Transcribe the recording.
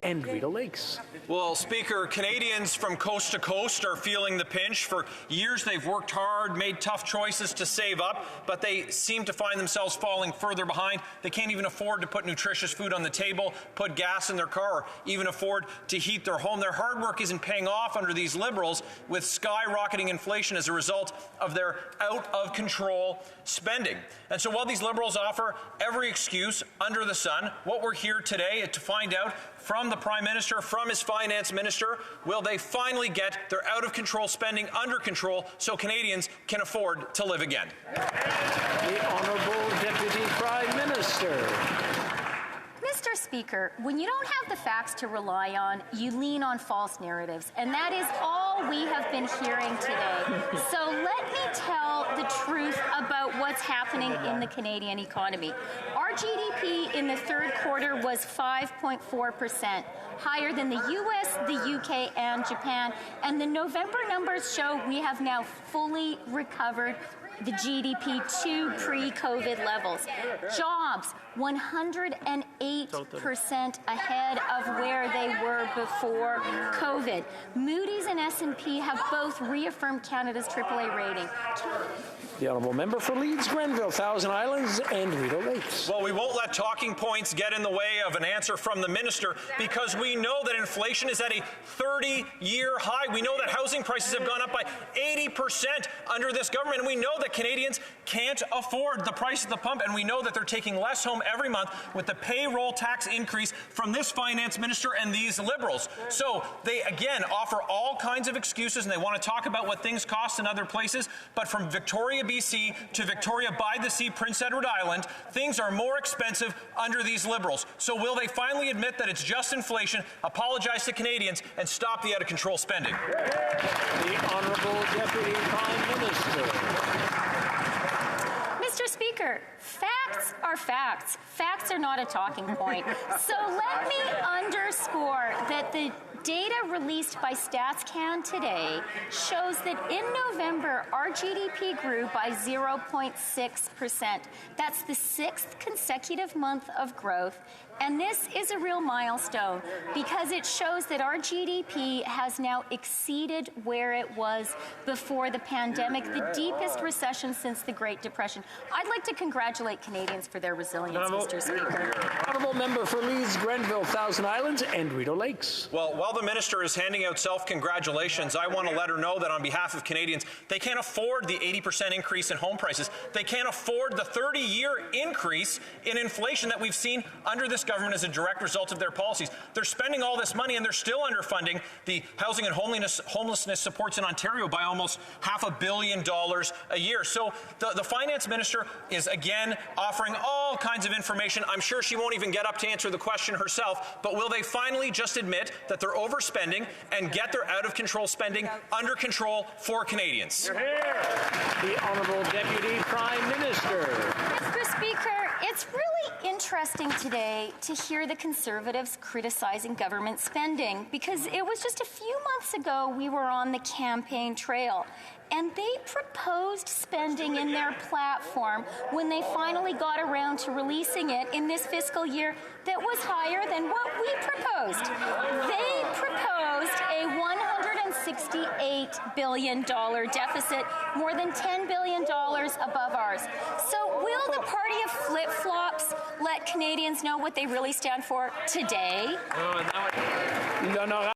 and Rideau Lakes. Well, Speaker, Canadians from coast to coast are feeling the pinch. For years, they've worked hard, made tough choices to save up, but they seem to find themselves falling further behind. They can't even afford to put nutritious food on the table, put gas in their car, or even afford to heat their home. Their hard work isn't paying off under these Liberals, with skyrocketing inflation as a result of their out-of-control spending. And so while these Liberals offer every excuse under the sun, what we're here today to find out from the Prime Minister, from his Finance Minister, will they finally get their out-of-control spending under control so Canadians can afford to live again? The Honourable Deputy Prime Minister. Mr. Speaker, when you don't have the facts to rely on, you lean on false narratives, and that is all we have been hearing today. So let me tell the truth about what's happening in the Canadian economy. Our GDP in the third quarter was 5.4%, higher than the US, the UK, and Japan, and the November numbers show we have now fully recovered the GDP to pre-COVID levels. Jobs, 108% ahead of where they were before COVID. Moody's and S&P have both reaffirmed Canada's AAA rating. The Honourable Member for Leeds, Grenville, Thousand Islands, and Rideau Lakes. Well, we won't let talking points get in the way of an answer from the minister, because we know that inflation is at a 30-year high. We know that housing prices have gone up by 80% under this government, and we know that Canadians can't afford the price at the pump, and we know that they're taking less home every month with the payroll tax increase from this Finance Minister and these Liberals. So they, again, offer all kinds of excuses, and they want to talk about what things cost in other places, but from Victoria, BC to Victoria by the Sea, Prince Edward Island, things are more expensive under these Liberals. So will they finally admit that it's just inflation, apologize to Canadians, and stop the out-of-control spending? The Honourable Deputy Prime Minister. Mr. Speaker, facts are facts. Facts are not a talking point. So let me underscore that the data released by StatsCan today shows that in November, our GDP grew by 0.6%. That's the 6th consecutive month of growth. And this is a real milestone because it shows that our GDP has now exceeded where it was before the pandemic, the deepest recession since the Great Depression. I'd like to congratulate Canadians for their resilience, Mr. Speaker. Honourable Member for Leeds, Grenville, Thousand Islands, and Rideau Lakes. Well, while the minister is handing out self-congratulations, I want to let her know that on behalf of Canadians, they can't afford the 80% increase in home prices. They can't afford the 30-year increase in inflation that we've seen under this government as a direct result of their policies. They're spending all this money and they're still underfunding the housing and homelessness supports in Ontario by almost $500 million a year. So the Finance Minister is again offering all kinds of information. I'm sure she won't even get up to answer the question herself, but will they finally just admit that they're overspending and get their out-of-control spending under control for Canadians? The Honourable Deputy Prime Minister. Mr. Speaker, it's really interesting today to hear the Conservatives criticizing government spending, because it was just a few months ago we were on the campaign trail, and they proposed spending in their platform when they finally got around to releasing it in this fiscal year that was higher than what we proposed. They proposed a $168 billion deficit, more than $10 billion above ours. So will the party of flip-flops let Canadians know what they really stand for today? No.